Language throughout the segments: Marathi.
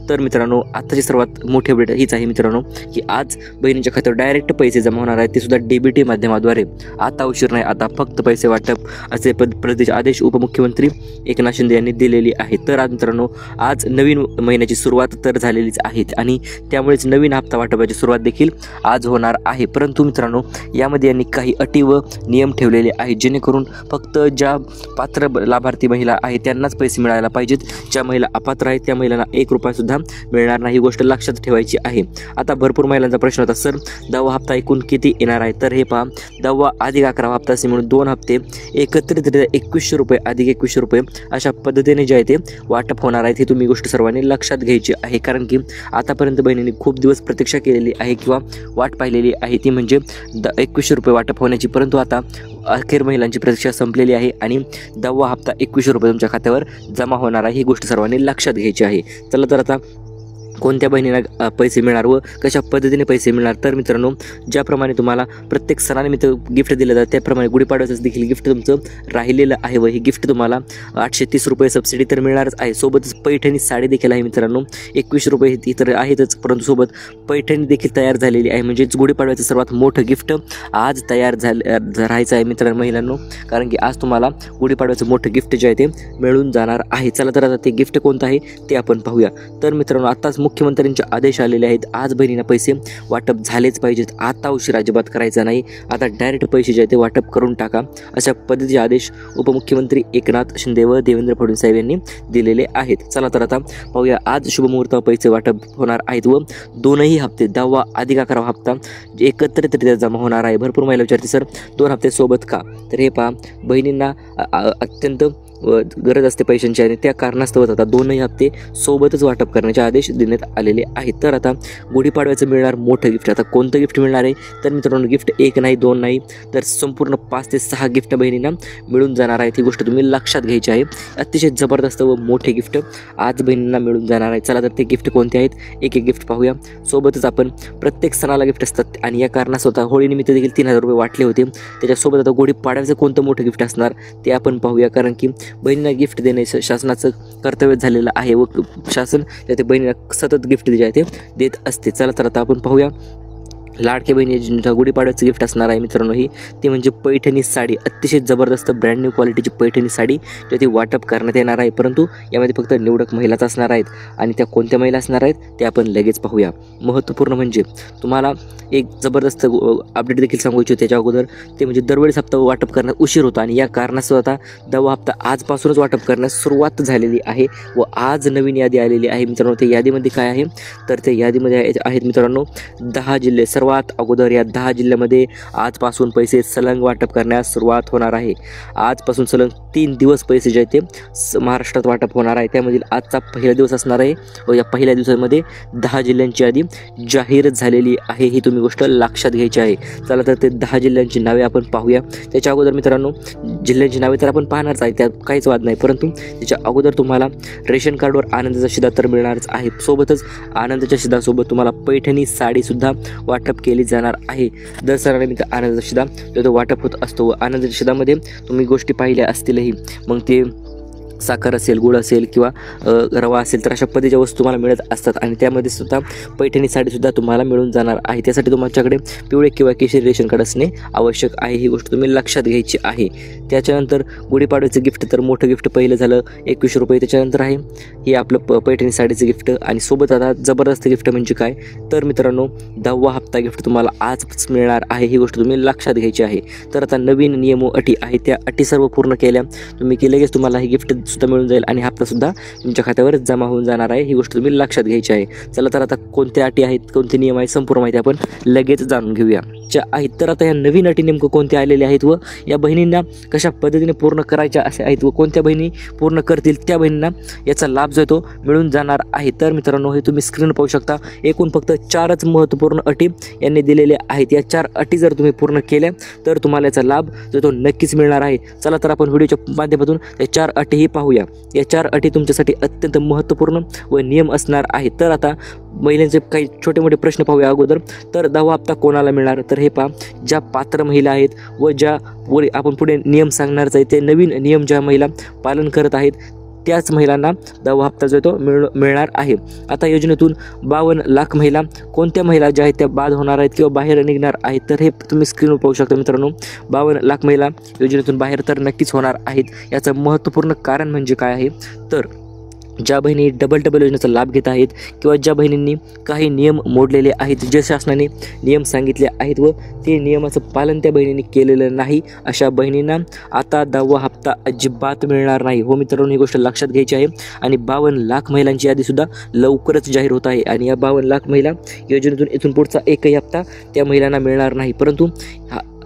तर मित्रांनो आताची सर्वात मोठी अपडेट हीच आहे मित्रांनो की आज बहिणींच्या खात्यावर डायरेक्ट पैसे जमा होणार आहेत, ते सुद्धा DBT माध्यमाद्वारे। आता उशीर नाही, आता फक्त पैसे वाटप असे पद्धतीचे आदेश उपमुख्यमंत्री एकनाथ शिंदे यांनी दिलेली आहे। तर आज मित्रांनो आज नवीन महिन्याची सुरुवात तर झालेलीच आहे आणि त्यामुळेच नवीन हप्ता वाटपाची सुरुवात देखील आज होणार आहे। परंतु मित्रांनो यामध्ये यांनी काही अटी व नियम ठेवलेले आहेत, जेणेकरून फक्त ज्या पात्र लाभार्थी महिला आहेत त्यांनाच पैसे मिळायला पाहिजेत। ज्या महिला अपात्र आहेत त्या महिलांना 1 रुपया सुद्धा मिळणार नाही, ही गोष्ट लक्षात ठेवायची आहे। आता भरपूर महिलांचा प्रश्न होता, सर 10वा हप्ता एकूण किती येणार आहे? तर हे पहा, 10वा अधिक 11वा हप्ता असे म्हणून 2 हप्ते एकत्रितरित्या 2100 रुपये अधिक 2100 रुपये अशा पद्धतीने जे आहे ते वाटप होणार आहेत। ही तुम्ही गोष्ट सर्वांनी लक्षात घ्यायची आहे, कारण की आतापर्यंत बहिणींनी खूप दिवस प्रतीक्षा केलेली आहे किंवा वाट पाहिलेली आहे, ती म्हणजे 2100 रुपये वाटप होण्याची। परंतु आता अखेर महिलांची प्रतीक्षा संपलेली आहे आणि 10वा हप्ता 2100 रुपये तुमच्या खात्यावर जमा होणार आहे, ही गोष्ट सर्वांनी लक्षात घ्यायची आहे। चला तर आता कोणत्या बहिणीला पैसे मिळणार व कशा पद्धतीने पैसे मिळणार? तर मित्रांनो ज्याप्रमाणे तुम्हाला प्रत्येक सणानिमित्त गिफ्ट दिलं जातं त्याप्रमाणे गुढीपाडव्याचं देखील गिफ्ट तुमचं राहिलेलं आहे व हे गिफ्ट तुम्हाला 830 रुपये सबसिडी तर मिळणारच आहे। सोबतच पैठणी साडी देखील आहे मित्रांनो, 21 रुपये ही तर आहेतच, परंतु सोबत पैठणी देखील तयार झालेली आहे। म्हणजेच गुढीपाडव्याचं सर्वात मोठं गिफ्ट आज तयार राहायचं आहे मित्रांनो महिलांनो, कारण की आज तुम्हाला गुढीपाडव्याचं मोठं गिफ्ट जे आहे ते मिळून जाणार आहे। चला तर आता ते गिफ्ट कोणतं आहे ते आपण पाहूया। तर मित्रांनो आताच मुख्यमंत्र्यांचे आदेश आलेले आहेत, आज बहिणींना पैसे वाटप झालेच पाहिजेत, आता उशीर अजिबात करायचा नाही, आता डायरेक्ट पैसे जे आहे ते वाटप करून टाका, अशा पद्धतीचे आदेश उपमुख्यमंत्री एकनाथ शिंदे व देवेंद्र फडणवीस साहेब यांनी दिलेले आहेत। चला तर आता पाहूया आज शुभमुहूर्तावर पैसे वाटप होणार आहेत व दोनही हप्ते 10वा अधिक 11वा हप्ता एकत्रितरित्या जमा होणार आहे। भरपूर महिला विचारते, सर 2 हप्ते सोबत का? तर हे पहा, बहिणींना अत्यंत गरज असते पैशांची आणि त्या कारणास्तव आता दोनही हप्ते सोबतच वाटप करण्याचे आदेश देण्यात आलेले आहेत। तर आता गुढीपाडव्याचं मिळणार मोठं गिफ्ट, आता कोणतं गिफ्ट मिळणार आहे? तर मित्रांनो गिफ्ट 1 नाही 2 नाही तर संपूर्ण 5 ते 6 गिफ्ट बहिणींना मिळून जाणार आहेत, ही गोष्ट तुम्ही लक्षात घ्यायची आहे। अतिशय जबरदस्त व मोठे गिफ्ट आज बहिणींना मिळून जाणार आहे। चला तर ते गिफ्ट कोणते आहेत एक एक गिफ्ट पाहूया। सोबतच आपण प्रत्येक सणाला गिफ्ट असतात आणि या कारणास्तव होळीनिमित्त देखील 3000 रुपये वाटले होते, त्याच्यासोबत आता गुढीपाडव्याचं कोणतं मोठं गिफ्ट असणार ते आपण पाहूया, कारण की बहिणींना गिफ्ट देणे शासनाचं कर्तव्य झालेलं आहे व शासन त्या बहिणीला सतत गिफ्ट जे आहे ते देत असते। चला तर आता आपण पाहूया लाडक्या बहिणीच्या गुढीपाडव्याचं गिफ्ट असणार आहे मित्रांनो ही, ती म्हणजे पैठणी साडी, अतिशय जबरदस्त ब्रँड न्यू क्वालिटीची पैठणी साडी जे ती वाटप करण्यात येणार आहे। परंतु यामध्ये फक्त निवडक महिलाच असणार आहेत आणि त्या कोणत्या महिला असणार आहेत ते आपण लगेच पाहूया। महत्त्वपूर्ण म्हणजे तुम्हाला एक जबरदस्त अपडेट देखील सांगू इच्छितो त्याच्या अगोदर, ते म्हणजे दरवेळेस हप्ता वाटप करण्यात उशीर होता आणि या कारणास्तव आता 10वा हप्ता आजपासूनच वाटप करण्यास सुरुवात झालेली आहे व आज नवीन यादी आलेली आहे मित्रांनो। त्या यादीमध्ये काय आहे तर त्या यादीमध्ये आहेत मित्रांनो 10 जिल्हे। सर्वात अगोदर या 10 जिल्ह्यामध्ये आजपासून पैसे सलग वाटप करण्यास सुरुवात होणार आहे। आजपासून सलग 3 दिवस पैसे जे आहेत ते महाराष्ट्रात वाटप होणार आहे, त्यामधील आजचा पहिला दिवस असणार आहे व या पहिल्या दिवसामध्ये 10 जिल्ह्यांची यादी जाहीर झालेली आहे, ही तुम्ही गोष्ट लक्षात घ्यायची आहे। चला तर ते 10 जिल्ह्यांची नावे आपण पाहूया। त्याच्या अगोदर मित्रांनो जिल्ह्यांची नावे तर आपण पाहणारच आहे, त्यात काहीच वाद नाही, परंतु त्याच्या अगोदर तुम्हाला रेशन कार्डवर आनंदाचा शिधा तर मिळणारच आहे, सोबतच आनंदाच्या शिधासोबत तुम्हाला पैठणी साडीसुद्धा वाटप केली जाणार आहे। दर सणानिमित्त आनंदाचा शिधा तो वाटप होत असतो व आनंदाच्या शिधामध्ये तुम्ही गोष्टी पाहिल्या असतीलही, मग ते साखर असेल, गुळ असेल किंवा रवा असेल तर अशा पद्धतीच्या वस्तू तुम्हाला मिळत असतात आणि त्यामध्ये सुद्धा पैठणी साडीसुद्धा तुम्हाला मिळून जाणार आहे। त्यासाठी तुमच्याकडे पिवळे किंवा केशरी रेशन कार्ड असणे आवश्यक आहे, ही गोष्ट तुम्ही लक्षात घ्यायची आहे। त्याच्यानंतर गुढीपाडव्याचं गिफ्ट तर मोठं गिफ्ट पहिलं झालं 21 रुपये, त्याच्यानंतर आहे हे आपलं पैठणी साडीचं गिफ्ट आणि सोबत आता जबरदस्त गिफ्ट म्हणजे काय तर मित्रांनो 10वा हप्ता गिफ्ट तुम्हाला आजच मिळणार आहे, ही गोष्ट तुम्ही लक्षात घ्यायची आहे। तर आता नवीन नियम व अटी आहे त्या अटी सर्व पूर्ण केल्या तुम्ही की लगेच तुम्हाला हे गिफ्ट सुद्धा मिळून जाईल आणि हप्ता सुद्धा तुमच्या खात्यावर जमा होऊन जाणार आहे, ही गोष्ट तुम्ही लक्षात घ्यायची आहे। चला तर आता कोणत्या अटी आहेत कोणते नियम आहेत संपूर्ण माहिती आपण लगेच जाणून घेऊया आहेत। तर आता या नवीन अटी नेमकं कोणत्या आलेल्या आहेत व या बहिणींना कशा पद्धतीने पूर्ण करायच्या असे आहेत व कोणत्या बहिणी पूर्ण करतील त्या बहिणींना याचा लाभ जो आहे तो मिळून जाणार आहे। तर मित्रांनो हे तुम्ही स्क्रीन पाहू शकता, एकूण फक्त 4च महत्त्वपूर्ण अटी यांनी दिलेल्या आहेत। या 4 अटी जर तुम्ही पूर्ण केल्या तर तुम्हाला याचा लाभ जो तो नक्कीच मिळणार आहे। चला तर आपण व्हिडिओच्या माध्यमातून या 4 अटीही पाहूया। या 4 अटी तुमच्यासाठी अत्यंत महत्त्वपूर्ण व नियम असणार आहेत। तर आता महिलांचे काही छोटे मोठे प्रश्न पाहूया अगोदर। तर 10वा हप्ता कोणाला मिळणार तर हे पहा, ज्या पात्र महिला आहेत व ज्या आपण पुढे नियम सांगणारच आहे ते नवीन नियम ज्या महिला पालन करत आहेत त्याच महिलांना 10वा हप्ता जो आहे तो मिळणार आहे. आता योजनेतून 52 लाख महिला, कोणत्या महिला ज्या आहेत त्या बाद होणार आहेत किंवा बाहेर निघणार आहेत, तर हे तुम्ही स्क्रीनवर पाहू शकता मित्रांनो. 52 लाख महिला योजनेतून बाहेर तर नक्कीच होणार आहेत. याचं महत्त्वपूर्ण कारण म्हणजे काय आहे, तर ज्या बहिणी डबल योजनेचा लाभ घेत आहेत किंवा ज्या बहिणींनी काही नियम मोडलेले आहेत, जे शासनाने नियम सांगितले आहेत व ते नियमाचं पालन त्या बहिणींनी केलेलं नाही, अशा बहिणींना आता 10वा हप्ता अजिबात मिळणार नाही. हो मित्रांनो, ही गोष्ट लक्षात घ्यायची आहे. आणि 52 लाख महिलांची यादीसुद्धा लवकरच जाहीर होत आहे. आणि या 52 लाख महिला योजनेतून इथून पुढचा एकही हप्ता त्या महिलांना मिळणार नाही. परंतु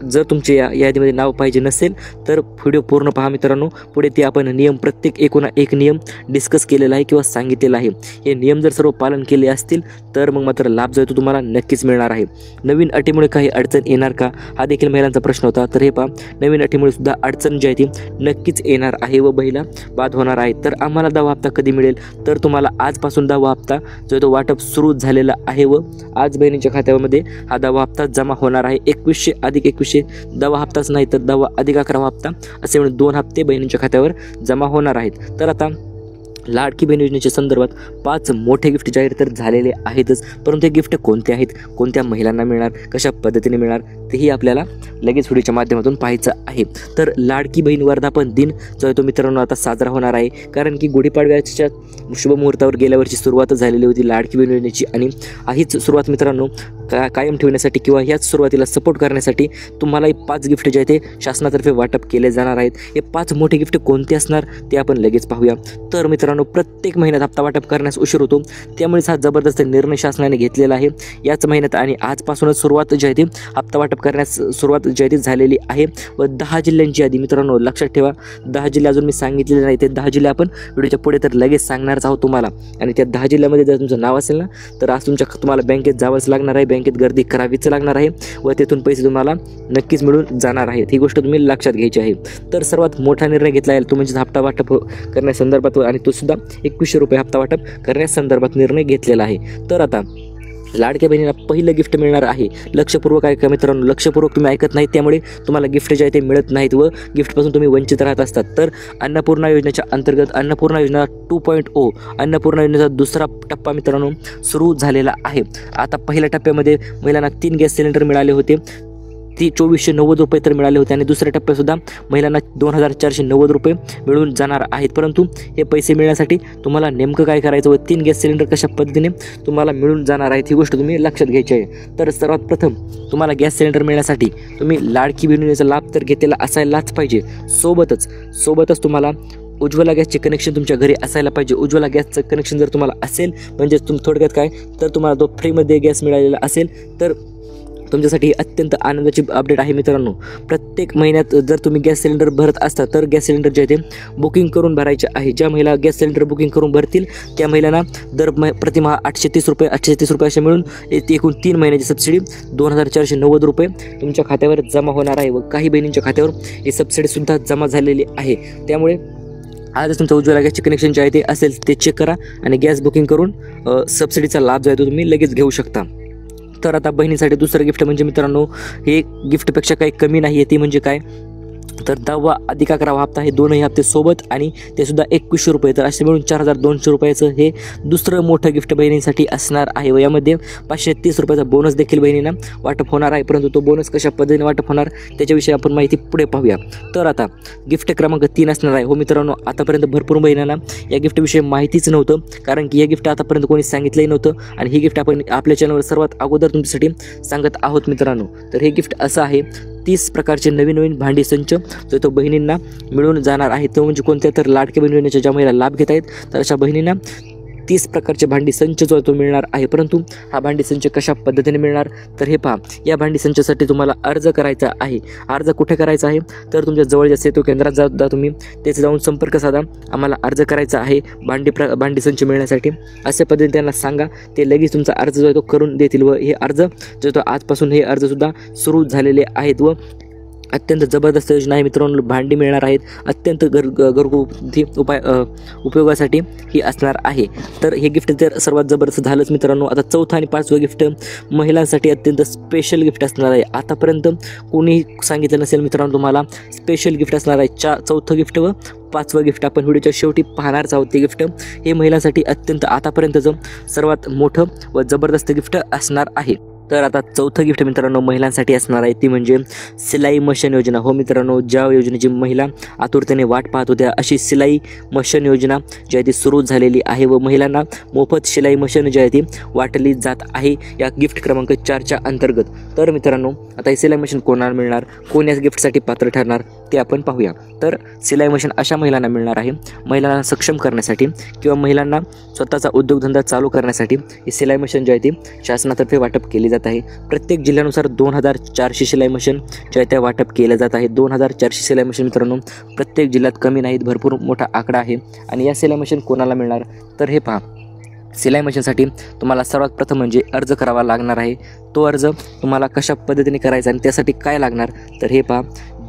जर तुमचे या यादीमध्ये नाव पाहिजे नसेल तर व्हिडिओ पूर्ण पहा मित्रांनो. पुढे ते आपण नियम प्रत्येक एक नियम डिस्कस केलेला आहे किंवा सांगितलेला आहे. हे नियम जर सर्व पालन केले असतील तर मग मात्र लाभ जो आहे तो तुम्हाला नक्कीच मिळणार आहे. नवीन अटीमुळे काही अडचण येणार का, हा देखील महिलांचा प्रश्न होता. तर हे पहा, नवीन अटीमुळे सुद्धा अडचण जी आहे ती नक्कीच येणार आहे व महिला बाद होणार आहे. तर आम्हाला 10वा हप्ता कधी मिळेल, तर तुम्हाला आजपासून 10वा हप्ता जो आहे तो वाटप सुरू झालेला आहे व आज बहिणीच्या खात्यामध्ये हा 10वा हप्ता जमा होणार आहे. 2100 अधिक 2100 10वा हप्ताच नाही तर 10वा अधिक 11वा हप्ता असे म्हणून 2 हप्ते बहिणींच्या खात्यावर जमा होणार आहेत. तर आता लाडकी बहीण योजनेच्या संदर्भात 5 मोठे गिफ्ट जाहीर तर झालेले आहेतच, परंतु हे गिफ्ट कोणते आहेत, कोणत्या महिलांना मिळणार, कशा पद्धतीने मिळणार, तेही आपल्याला लगेच व्हिडिओच्या माध्यमातून पाहायचं आहे. तर लाडकी बहीण वर्धापन दिन जो आहे तो मित्रांनो आता साजरा होणार आहे. कारण की गुढीपाडव्याच्या शुभमुहूर्तावर गेल्या वर्षी सुरुवात झालेली होती लाडकी बहीण योजनेची. आणि हीच सुरुवात मित्रांनो कायम ठेवण्यासाठी किंवा ह्याच सुरुवातीला सपोर्ट करण्यासाठी तुम्हालाही 5 गिफ्ट जे आहे ते शासनातर्फे वाटप केले जाणार आहेत. हे 5 मोठे गिफ्ट कोणते असणार ते आपण लगेच पाहूया. तर मित्रांनो, प्रत्येक महिन्यात हप्ता वाटप करण्यास उशीर होतो, त्यामुळेच हा जबरदस्त निर्णय शासनाने घेतलेला आहे. याच महिन्यात आणि आजपासूनच सुरुवात जी आहे ती हप्ता वाटप करण्यास सुरुवात जी आहे ती झालेली आहे. व 10 जिल्ह्यांची यादी मित्रांनो लक्षात ठेवा. 10 जिल्हे अजून मी सांगितलेले नाही, ते 10 जिल्हे आपण व्हिडिओच्या पुढे तर लगेच सांगणारच आहोत तुम्हाला. आणि त्या 10 जिल्ह्यामध्ये जर तुमचं नाव असेल ना, तर आज तुम्हाला बँकेत जावंच लागणार आहे, बँकेत गर्दी करावीच लागणार आहे व तेथून पैसे तुम्हाला नक्कीच मिळून जाणार आहेत. ही गोष्ट तुम्ही लक्षात घ्यायची आहे. तर सर्वात मोठा निर्णय घेतला आहे तो म्हणजे हप्ता वाटप करण्यासंदर्भात, आणि तो सुद्धा 2100 रुपये हप्ता वाटप करण्यासंदर्भात निर्णय घेतलेला आहे. तर आता लाडक्या बहिणीला पहिलं गिफ्ट मिळणार आहे. लक्षपूर्वक ऐका मित्रांनो, लक्षपूर्वक तुम्ही ऐकत नाही त्यामुळे तुम्हाला गिफ्ट जे आहे ते मिळत नाहीत व गिफ्टपासून तुम्ही वंचित राहत असतात. तर अन्नपूर्णा योजनेच्या अंतर्गत अन्नपूर्णा योजना 2.0 अन्नपूर्णा योजनेचा दुसरा टप्पा मित्रांनो सुरू झालेला आहे. आता पहिल्या टप्प्यामध्ये महिलांना 3 गॅस सिलेंडर मिळाले होते, ती 2490 रुपये तर मिळाले होते. आणि दुसऱ्या टप्प्यातसुद्धा महिलांना 2490 रुपये मिळून जाणार आहेत. परंतु हे पैसे मिळण्यासाठी तुम्हाला नेमकं काय करायचं व 3 गॅस सिलेंडर कशा पद्धतीने तुम्हाला मिळून जाणार आहेत ही गोष्ट तुम्ही लक्षात घ्यायची आहे. तर सर्वात प्रथम तुम्हाला गॅस सिलेंडर मिळण्यासाठी तुम्ही लाडकी बहीण योजनेचा लाभ तर घेतलेला असायलाच पाहिजे. सोबतच तुम्हाला उज्ज्वला गॅसचे कनेक्शन तुमच्या घरी असायला पाहिजे. उज्ज्वला गॅसचं कनेक्शन जर तुम्हाला असेल म्हणजे थोडक्यात काय, तर तुम्हाला तो फ्रीमध्ये गॅस मिळालेला असेल तर तुमच्यासाठी अत्यंत आनंदाची अपडेट आहे मित्रांनो. प्रत्येक महिन्यात जर तुम्ही गॅस सिलेंडर भरत असता तर गॅस सिलेंडर जे आहे ते बुकिंग करून भरायचे आहे. ज्या महिला गॅस सिलेंडर बुकिंग करून भरतील त्या महिलांना प्रतिमाह 830 रुपये असे मिळून एकूण 3 महिन्याची सबसिडी 2490 रुपये तुमच्या खात्यावर जमा होणार आहे. व काही बहिणींच्या खात्यावर ही सबसिडीसुद्धा जमा झालेली आहे. त्यामुळे आजच तुमचं उज्ज्वला गॅसचे कनेक्शन जे आहे ते असेल ते चेक करा आणि गॅस बुकिंग करून सबसिडीचा लाभ जो आहे तो तुम्ही लगेच घेऊ शकता. तर आता बहिणीसाठी दुसरं गिफ्ट म्हणजे मित्रांनो हे गिफ्टपेक्षा काही कमी नाही आहे. ती म्हणजे काय, तर 10वा अधिक 11वा हप्ता हे दोनही हप्ते सोबत आणि ते सुद्धा 2100 रुपये. तर असे मिळून 4200 रुपयाचं हे दुसरं मोठं गिफ्ट बहिणींसाठी असणार आहे. व यामध्ये 530 रुपयाचा बोनस देखील बहिणींना वाटप होणार आहे. परंतु तो बोनस कशा पद्धतीने वाटप होणार त्याच्याविषयी आपण माहिती पुढे पाहूया. तर आता गिफ्ट क्रमांक 3 असणार आहे. हो मित्रांनो, आतापर्यंत भरपूर बहिणींना या गिफ्टविषयी माहितीच नव्हतं, कारण की हे गिफ्ट आतापर्यंत कोणी सांगितलंही नव्हतं आणि ही गिफ्ट आपण आपल्या चॅनलवर सर्वात अगोदर तुमच्यासाठी सांगत आहोत मित्रांनो. तर हे गिफ्ट असं आहे, 30 प्रकारचे नवीन भांडी संच जो तो बहिणींना मिळून जाणार आहे. तो म्हणजे कोणत्या, तर लाडकी बहीण योजनेच्या ज्या महिला लाभ घेत आहेत तर अशा बहिणींना 30 प्रकारचे भांडी संच जो तो मिळणार आहे. परंतु हा भांडी संच कशा पद्धतीने मिळणार, तर हे पहा, या भांडी संचासाठी तुम्हाला अर्ज करायचा आहे. अर्ज कुठे करायचा आहे, तर तुमच्या जवळच्या सेतू केंद्रात जा तुम्ही, तेथे जाऊन संपर्क साधा, आम्हाला अर्ज करायचा आहे भांडी संच मिळण्यासाठी अशा पद्धतीने त्यांना सांगा. ते लगेच तुमचा अर्ज जो आहे तो करून देतील. व हे अर्ज जो तो आजपासून हे अर्जसुद्धा सुरू झालेले आहेत. व अत्यंत जबरदस्त योजना आहे मित्रांनो. भांडी मिळणार आहेत, अत्यंत घरगुती उपयोगासाठी ही असणार आहे. तर हे गिफ्ट तर सर्वात जबरदस्त झालंच मित्रांनो. आता चौथं आणि पाचवं गिफ्ट महिलांसाठी अत्यंत स्पेशल गिफ्ट असणार आहे. आतापर्यंत कोणी सांगितलं नसेल मित्रांनो तुम्हाला स्पेशल गिफ्ट असणार आहे. चौथं गिफ्ट व पाचवं गिफ्ट आपण व्हिडिओच्या शेवटी पाहणारच आहोत. ते गिफ्ट हे महिलांसाठी अत्यंत आतापर्यंतचं सर्वात मोठं व जबरदस्त गिफ्ट असणार आहे. तर आता चौथं गिफ्ट मित्रांनो महिलांसाठी असणार आहे, ती म्हणजे सिलाई मशीन योजना. हो मित्रांनो, ज्या योजनेची महिला आतुरतेने वाट पाहत होत्या अशी सिलाई मशीन योजना जी आहे ती सुरू झालेली आहे व महिलांना मोफत शिलाई मशीन जी आहे ती वाटली जात आहे या गिफ्ट क्रमांक 4च्या अंतर्गत. तर मित्रांनो आता ही सिलाई मशीन कोणाला मिळणार, कोण या गिफ्टसाठी पात्र ठरणार ते आपण पाहूया. तर सिलाई मशीन अशा महिलांना मिळणार आहे महिलांना सक्षम करण्यासाठी किंवा महिलांना स्वतःचा उद्योगधंदा चालू करण्यासाठी ही सिलाई मशीन जी आहे ती शासनातर्फे वाटप केली जात आहे. प्रत्येक जिल्ह्यानुसार 2400 शिलाई मशीन जे आहे त्या वाटप केल्या जात आहे. 2400 शिलाई मशीन मित्रांनो प्रत्येक जिल्ह्यात कमी नाहीत, भरपूर मोठा आकडा आहे. आणि या सिलाई मशीन कोणाला मिळणार तर हे पहा, सिलाई मशीनसाठी तुम्हाला सर्वात प्रथम म्हणजे अर्ज करावा लागणार आहे. तो अर्ज तुम्हाला कशा पद्धतीने करायचा आणि त्यासाठी काय लागणार तर हे पहा,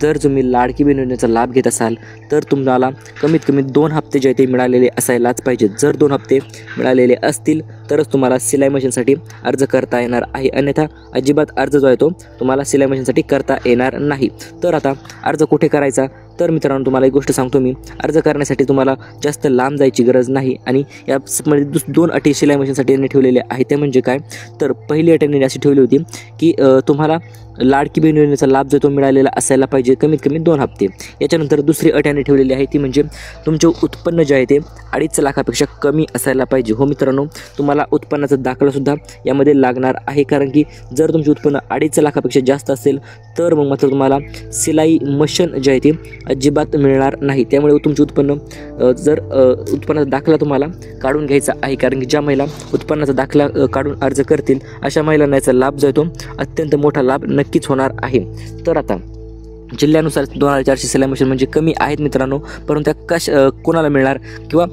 जर तुम्ही लाडकी बहीण योजनेचा लाभ घेत असाल तर तुम्हाला कमीत कमी 2 हप्ते जे ते मिळालेले असायलाच पाहिजेत. जर 2 हप्ते मिळालेले असतील तरच तुम्हाला सिलाई मशीनसाठी अर्ज करता येणार आहे, अन्यथा अजिबात अर्ज जो आहे तो तुम्हाला सिलाई मशीनसाठी करता येणार नाही. तर आता अर्ज कुठे करायचा तर मित्रांनो तुम्हाला एक गोष्ट सांगतो मी, अर्ज करण्यासाठी तुम्हाला जास्त लांब जायची गरज नाही. आणि यामध्ये 2 अटी सिलाई मशीनसाठी यांनी ठेवलेल्या आहेत. ते म्हणजे काय तर पहिली अट यांनी अशी ठेवली होती की तुम्हाला लाडकी बहीण योजनेचा लाभ जो तो मिळालेला असायला पाहिजे कमीत कमी 2 हप्ते. याच्यानंतर दुसरी अट यांनी ठेवलेली आहे ती म्हणजे तुमचे उत्पन्न जे आहे ते 2.5 लाखापेक्षा कमी असायला पाहिजे. हो मित्रांनो, तुम्हाला उत्पन्नाचा दाखलासुद्धा यामध्ये लागणार आहे, कारण की जर तुमचे उत्पन्न 2.5 लाखापेक्षा जास्त असेल तर मग मात्र तुम्हाला सिलाई मशीन जी आहे ती अजिबात मिळणार नाही. त्यामुळे तुमचे उत्पन्न जर उत्पन्नाचा दाखला तुम्हाला काढून घ्यायचा आहे, कारण की ज्या महिला उत्पन्नाचा दाखला काढून अर्ज करतील अशा महिलांना याचा लाभ जो आहे तो अत्यंत मोठा लाभ नक्कीच होणार आहे. तर आता जिल्ह्यानुसार 2400 सिलाई मशीन म्हणजे कमी आहेत मित्रांनो, परंतु त्या कोणाला मिळणार किंवा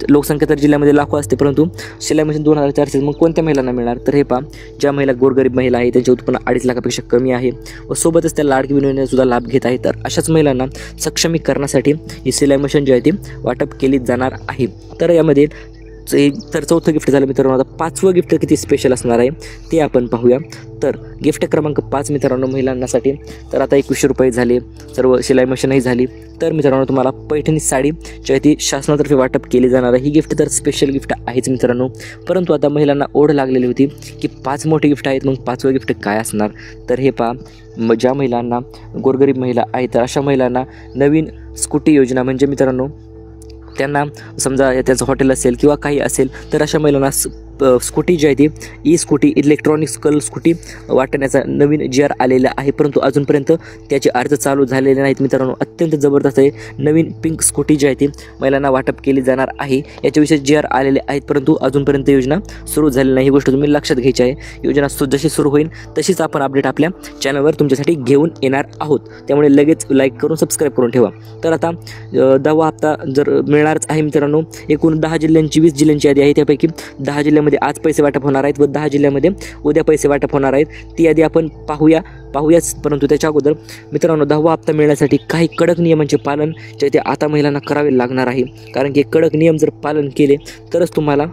लोकसंख्या तर जिल्ह्यामध्ये लाखो असते, परंतु सिलाई मशीन 2400 मग कोणत्या महिलांना मिळणार तर हे पहा, ज्या महिला गोरगरीब महिला आहे त्यांचे उत्पन्न 2.5 लाखापेक्षा कमी आहे व सोबतच त्या लाडकी बहीण योजनेचा सुद्धा लाभ घेत आहे. तर अशाच महिलांना सक्षमीकरणासाठी ही सिलाई मशीन जी आहे ती वाटप केली जाणार आहे. तर यामध्ये तर चौथं गिफ्ट झालं मित्रांनो. आता पाचवं गिफ्ट किती स्पेशल असणार आहे ते आपण पाहूया. तर गिफ्ट क्रमांक 5 मित्रांनो महिलांसाठी तर आता 2100 रुपये झाले, सर्व शिलाई मशीनही झाली. तर मित्रांनो तुम्हाला पैठणी साडी जी आहे ती शासनातर्फे वाटप केली जाणार आहे. ही गिफ्ट तर स्पेशल गिफ्ट आहेच मित्रांनो, परंतु आता महिलांना ओढ लागलेली होती की 5 मोठे गिफ्ट आहेत, मग 5वं गिफ्ट काय असणार तर हे पहा, ज्या महिलांना गोरगरीब महिला आहेत तर अशा महिलांना नवीन स्कूटी योजना म्हणजे मित्रांनो त्यांना समजा त्याचं हॉटेल असेल किंवा काही असेल तर अशा महिलांना स्कूटी जी आहे ती स्कूटी इलेक्ट्रॉनिक्स स्कूटी वाटण्याचा नवीन GR आलेला आहे, परंतु अजूनपर्यंत त्याचे अर्ज चालू झालेले नाहीत मित्रांनो. अत्यंत जबरदस्त आहे, नवीन पिंक स्कूटी जी आहे ती महिलांना वाटप केली जाणार आहे. याच्याविषयी GR आलेले आहेत, परंतु अजूनपर्यंत योजना सुरू झालेली नाही. ही गोष्ट तुम्ही लक्षात घ्यायची आहे. योजना जशी सुरू होईल तशीच आपण अपडेट आपल्या चॅनलवर तुमच्यासाठी घेऊन येणार आहोत, त्यामुळे लगेच लाईक करून सबस्क्राईब करून ठेवा. तर आता 10वा हप्ता जर मिळणारच आहे मित्रांनो. एकूण 10 जिल्ह्यांची 20 जिल्ह्यांची यादी आहे, त्यापैकी 10 जिल्ह्यामध्ये आज पैसे वाटप होणार आहेत व 10 जिल्ह्यामध्ये उद्या पैसे वाटप होणार आहेत. ती यादी आपण पाहूयाच, परंतु त्याच्या अगोदर मित्रांनो 10वा हप्ता मिळण्यासाठी काही कडक नियमांचे पालन जे ते आता महिलांना करावे लागणार आहे, कारण की कडक नियम जर पालन केले तरच तुम्हाला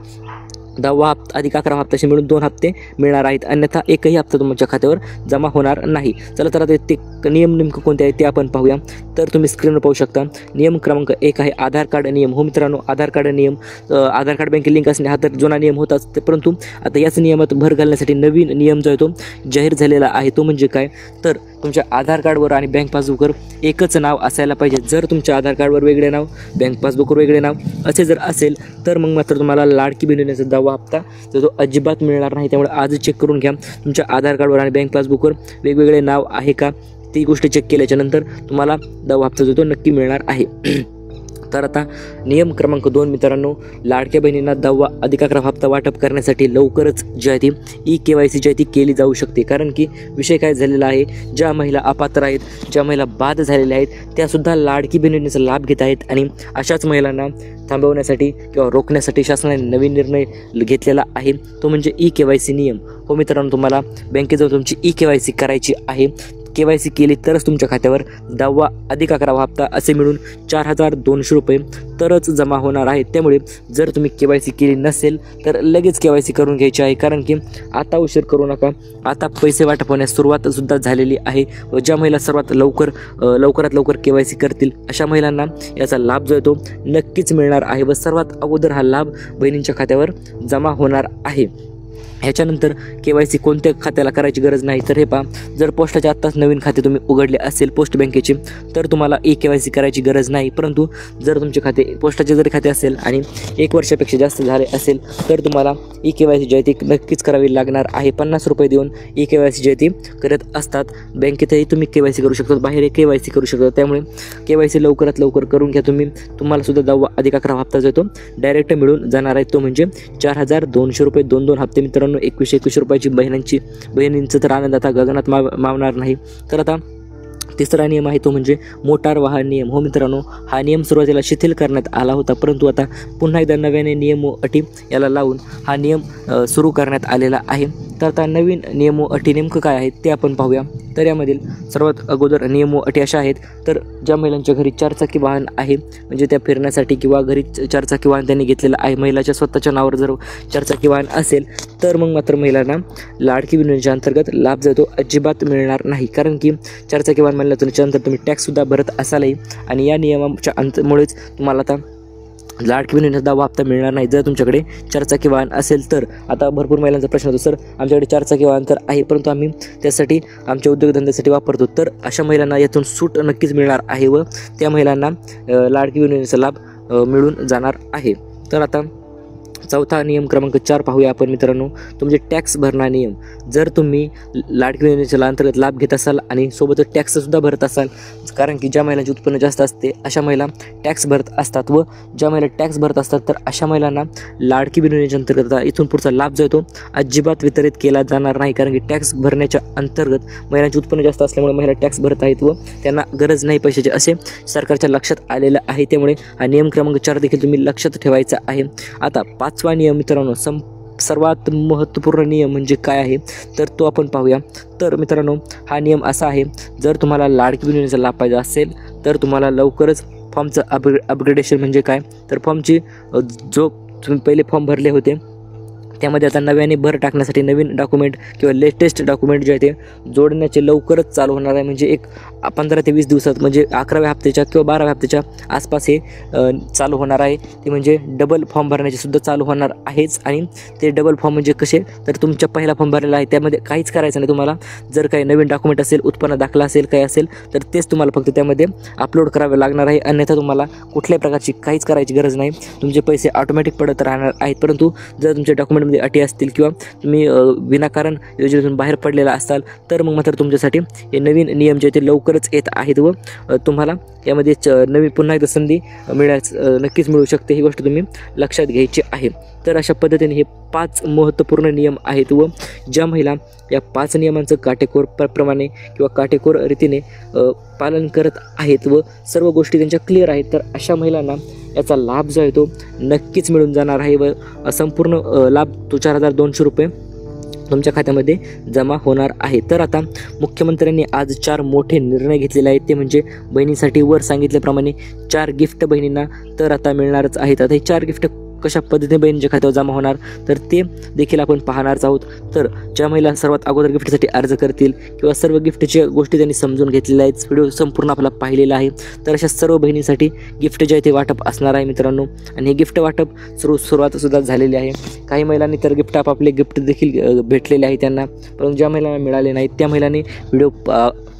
10वा हप्ता अधिक 11वा हप्त्याशी मिळून 2 हप्ते मिळणार आहेत, अन्यथा एकही हप्ता तुमच्या खात्यावर जमा होणार नाही. चला तर आता ते नियम नेमकं कोणते आहेत ते आपण पाहूया. तर तुम्ही स्क्रीनवर पाहू शकता. नियम क्रमांक 1 आहे आधार कार्ड नियम. हो मित्रांनो, आधार कार्ड नियम, आधार कार्ड बँकेत लिंक असणे हा तर जुना नियम होताच, परंतु आता याच नियमात भर घालण्यासाठी नवीन नियम जो आहे तो जाहीर झालेला आहे. तो म्हणजे काय तर तुमच्या आधार कार्डवर आणि बँक पासबुकवर एकच नाव असायला पाहिजे. जर तुमच्या आधार कार्डवर वेगळे नाव, बँक पासबुकवर वेगळे नाव असे जर असेल तर मग मात्र तुम्हाला लाडकी बहीण योजनेचा 10वा हप्ता जो तो अजिबात मिळणार नाही. त्यामुळे आज चेक करून घ्या तुमच्या आधार कार्डवर आणि बँक पासबुकवर वेगवेगळे नाव आहे का, ती गोष्ट चेक केल्याच्या नंतर तुम्हाला 10वा हप्ता जो तो नक्की मिळणार आहे. तर आता नियम क्रमांक 2 मित्रांनो, लाडक्या बहिणींना 10वा अधिक 11वा हप्ता वाटप करण्यासाठी लवकरच जी आहे ती EKYC जी आहे ती केली जाऊ शकते, कारण की विषय काय झालेला आहे, ज्या महिला अपात्र आहेत, ज्या महिला बाद झालेल्या आहेत त्यासुद्धा लाडकी बहीण योजनेचा लाभ घेत आहेत. आणि अशाच महिलांना थांबवण्यासाठी किंवा रोखण्यासाठी शासनाने नवीन निर्णय घेतलेला आहे, तो म्हणजे EKYC नियम. हो मित्रांनो, तुम्हाला बँकेजवळ तुमची EKYC करायची आहे. KYC केली तरच तुमच्या खात्यावर 10वा अधिक 11वा हप्ता असे मिळून 4,200 रुपये तरच जमा होणार आहेत. त्यामुळे जर तुम्ही KYC केली नसेल तर लगेच KYC करून घ्यायची आहे, कारण की आता उशीर करू नका. आता पैसे वाटप होण्यास सुरुवात सुद्धा झालेली आहे व ज्या महिला सर्वात लवकरात लवकर KYC करतील अशा महिलांना याचा लाभ जो आहे तो नक्कीच मिळणार आहे व सर्वात अगोदर हा लाभ बहिणींच्या खात्यावर जमा होणार आहे. ह्याच्यानंतर KYC कोणत्या खात्याला करायची गरज नाही. तर हे पहा, जर पोस्टाचे आत्ताच नवीन खाते तुम्ही उघडले असेल पोस्ट बँकेचे तर तुम्हाला KYC करायची गरज नाही. परंतु जर तुमचे खाते पोस्टाचे जरी खाते असेल आणि 1 वर्षापेक्षा जास्त झाले असेल तर तुम्हाला KYC जी आहे ती नक्कीच करावी लागणार आहे. 50 रुपये देऊन KYC जी आहे ती करत असतात. बँकेतही तुम्ही KYC करू शकता, बाहेर KYC करू शकता. त्यामुळे KYC लवकरात लवकर करून घ्या तुम्ही. तुम्हाला सुद्धा 10वा अधिक 11वा हप्ता जो तो डायरेक्ट मिळून जाणार आहे, तो म्हणजे 4,200 रुपये 2 हप्ते. मित्रांनो 21 रुपयाची बहिणींचं तर आनंद आता गगनात मावणार नाही. तर आता तिसरा नियम आहे तो म्हणजे मोटार वाहन नियम. हो मित्रांनो, हा नियम सुरुवातीला शिथिल करण्यात आला होता, परंतु आता पुन्हा एकदा नव्याने नियम व अटी याला लावून हा नियम सुरू करण्यात आलेला आहे. तर आता नवीन नियम व अटी नेमकं काय आहेत ते आपण पाहूया. तर यामधील सर्वात अगोदर नियम व अटी अशा आहेत. तर ज्या महिलांच्या घरी 4 चाकी वाहन आहे, म्हणजे त्या फिरण्यासाठी किंवा घरी 4 चाकी वाहन त्यांनी घेतलेलं आहे, महिलाच्या स्वतःच्या नावावर जर 4 चाकी वाहन असेल तर मग मात्र महिलांना लाडकी बहीण योजनेच्या अंतर्गत लाभ जो तो अजिबात मिळणार नाही. कारण की 4 चाकी वाहन म्हणलं त्याच्यानंतर तुम्ही टॅक्ससुद्धा भरत असालही आणि या नियमाच्या मुळेच तुम्हाला आता लाडकी बहीण योजनेचा 10वा हप्ता मिळणार नाही जर तुमच्याकडे 4 चाकी वाहन असेल तर. आता भरपूर महिलांचा प्रश्न होतो, सर आमच्याकडे 4 चाकी वाहन तर आहे परंतु आम्ही त्यासाठी आमच्या उद्योगधंद्यासाठी वापरतो. तर अशा महिलांना यातून सूट नक्कीच मिळणार आहे व त्या महिलांना लाडकी बहीण योजनेचा लाभ मिळून जाणार आहे. तर आता चौथा नियम क्रमांक 4 पाहूया आपण मित्रांनो, तो म्हणजे टॅक्स भरणार नियम. जर तुम्ही लाडकी बहीण योजनेच्या अंतर्गत लाभ घेत असाल आणि सोबतच टॅक्ससुद्धा भरत असाल, कारण की ज्या महिलांचे उत्पन्न जास्त असते अशा महिला टॅक्स भरत असतात व ज्या महिला टॅक्स भरत असतात तर अशा महिलांना लाडकी बहीण योजनेच्या अंतर्गत इथून पुढचा लाभ जो आहे तो अजिबात वितरित केला जाणार नाही. कारण की टॅक्स भरण्याच्या अंतर्गत महिलांचे उत्पन्न जास्त असल्यामुळे महिला टॅक्स भरत आहेत व त्यांना गरज नाही पैशाची असे सरकारच्या लक्षात आलेलं आहे. त्यामुळे हा नियम क्रमांक 4 देखील तुम्ही लक्षात ठेवायचा आहे. आता 5वा नियम मित्रांनो, सर्वात महत्त्वपूर्ण नियम म्हणजे काय आहे तर तो आपण पाहूया. तर मित्रांनो, हा नियम असा आहे, जर तुम्हाला लाडकी बहीण योजनेचा लाभ पाहिजे असेल तर तुम्हाला लवकरच फॉर्मचं अपग्रेडेशन म्हणजे काय तर फॉर्मची जो तुम्ही पहिले फॉर्म भरले होते त्यामध्ये आता नव्याने भर टाकण्यासाठी नवीन डॉक्युमेंट किंवा लेटेस्ट डॉक्युमेंट जे आहे ते जोडण्याचे लवकरच चालू होणार आहे. म्हणजे एक 15 ते 20 दिवसात म्हणजे 11व्या हप्त्याच्या किंवा 12व्या हप्त्याच्या आसपास हे चालू होणार आहे. ते म्हणजे डबल फॉर्म भरण्याचे सुद्धा चालू होणार आहेच. आणि ते डबल फॉर्म म्हणजे कसे तर तुमच्या पहिला फॉर्म भरलेला आहे त्यामध्ये काहीच करायचं नाही. तुम्हाला जर काही नवीन डॉक्युमेंट असेल, उत्पन्न दाखला असेल, काही असेल तर तेच तुम्हाला फक्त त्यामध्ये अपलोड करावे लागणार आहे. अन्यथा तुम्हाला कुठल्याही प्रकारची काहीच करायची गरज नाही. तुमचे पैसे ऑटोमॅटिक पडत राहणार आहेत. परंतु जर तुमच्या डॉक्युमेंटमध्ये अटी असतील किंवा तुम्ही विनाकारण योजनेतून बाहेर पडलेला असाल तर मग मात्र तुमच्यासाठी हे नवीन नियम जे ते लवकरच येत आहेत व तुम्हाला यामध्ये नवीन पुन्हा एकदा संधी नक्कीच मिळू शकते. ही गोष्ट तुम्ही लक्षात घ्यायची आहे. तर अशा पद्धतीने हे 5 महत्त्वपूर्ण नियम आहेत व ज्या महिला या 5 नियमांचं काटेकोरप्रमाणे किंवा काटेकोर रीतीने पालन करत आहेत व सर्व गोष्टी त्यांच्या क्लिअर आहेत तर अशा महिलांना याचा लाभ जो आहे तो नक्कीच मिळून जाणार आहे व संपूर्ण लाभ तो 4,200 रुपये तुमच्या खात्यामध्ये जमा होणार आहे. तर आता मुख्यमंत्र्यांनी आज 4 मोठे निर्णय घेतलेले आहेत. ते म्हणजे बहिणीसाठी वर सांगितल्याप्रमाणे 4 गिफ्ट बहिणींना तर आता मिळणारच आहेत. आता हे 4 गिफ्ट कशा पद्धतीने बहिणीच्या खात्यावर जमा होणार तर ते देखील आपण पाहणारच आहोत. तर ज्या महिला सर्वात अगोदर गिफ्टसाठी अर्ज करतील किंवा सर्व गिफ्टच्या गोष्टी त्यांनी समजून घेतलेल्या आहेत, व्हिडिओ संपूर्ण आपला पाहिलेला आहे, तर अशा सर्व बहिणीसाठी गिफ्ट जे आहे ते वाटप असणार आहे मित्रांनो. आणि हे गिफ्ट वाटप सुरुवातसुद्धा झालेली आहे. काही महिलांनी तर गिफ्ट आपापले गिफ्ट देखील भेटलेले आहे त्यांना, परंतु ज्या महिलांना मिळाले नाहीत त्या महिलांनी व्हिडिओ